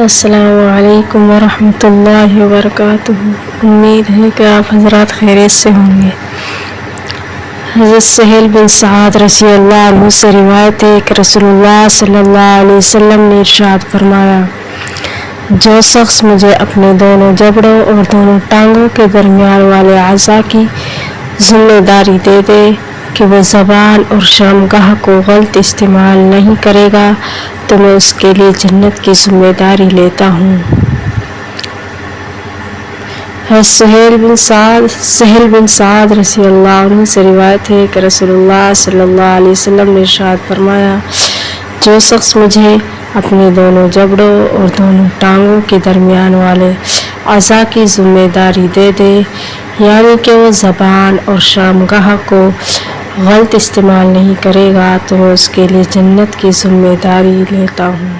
السلام علیکم ورحمۃ اللہ وبرکاتہ۔ امید ہے کہ آپ حضرات خیریت سے ہوں گے۔ حضرت سہیل بن سعد رضی اللہ عنہ سے روایت ہے کہ رسول اللہ صلی اللہ علیہ وسلم نے ارشاد فرمایا، جو شخص مجھے اپنے دونوں جبڑوں اور دونوں ٹانگوں کے درمیان والے اعضاء کی ذمہ داری دے دے کہ وہ زبان اور شرمگاہ کو غلط استعمال نہیں کرے گا تو میں اس کے لیے جنت کی ذمہ داری لیتا ہوں۔ سہیل بن سعد رضی اللہ عنہ سے روایت ہے کہ رسول اللہ صلی اللہ علیہ وسلم نے ارشاد فرمایا، جو شخص مجھے اپنے دونوں جبڑوں اور دونوں ٹانگوں کے درمیان والے اعضاء کی ذمہ داری دے دے، یعنی کہ وہ زبان اور شرمگاہ کو غلط استعمال نہیں کرے گا تو میں اس کے لیے جنت کی ذمہ داری لیتا ہوں۔